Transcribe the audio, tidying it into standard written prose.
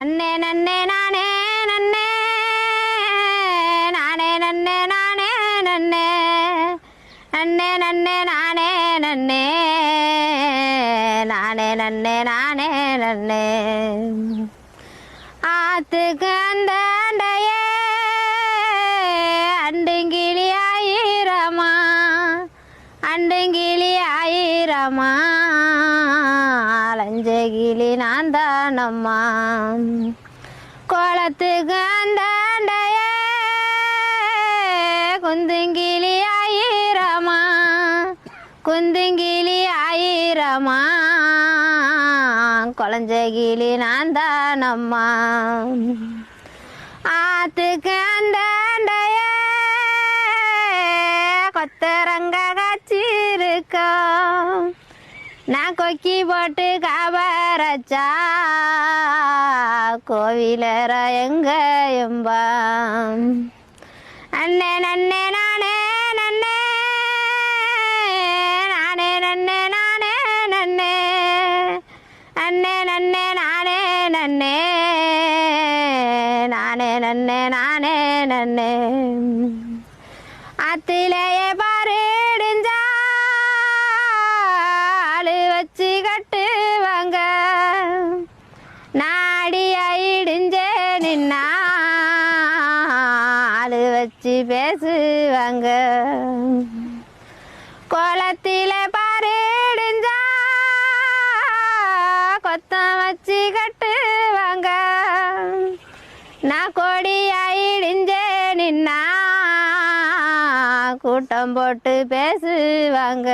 நன்னே நன்னே நானே நன்னே நானே நன்னே நானே நன்னே நன்னே நன்னே நானே நன்னே நானே நன்னே நானே நன்னே ஆத்துக்கு அந்தாண்டையே அண்டுங்கிளி ஆயிரமா அண்டுங்கிளி ஆயிரமா அலஞ்சகிளி நான் தானம்மா கோலத்துக்கு அந்தாண்டையே குந்துங்கிளி ஆயிரமா குந்துங்கிளி ஆயிரமா குழஞ்சகிளி நான் தானம்மா ஆத்துக்கு அந்தாண்டையே கொத்தரங்க காய்ச்சிருக்கா நான் கொக்கி போட்டு காபரச்சா கோவிலர எங்க எம்பா அண்ணே நன்னே நானே நன்னே நானே நன்னே நானே நன்னே அண்ணே நன்னே நானே நன்னே நானே நன்னே நானே நன்னே ஆத்திலேயே பாருடிஞ்சா ஆளு வச்சு கட்டுவாங்க நாடி ஆயிடுஞ்சே நின்னா ஆளு வச்சு பேசுவாங்க கோலத்தில பாருடிஞ்சா கொத்தம் வச்சு கட்டுவாங்க நான் கொடி ஆயிடுஞ்சே நின்னா கூட்டம் போட்டு பேசுவாங்க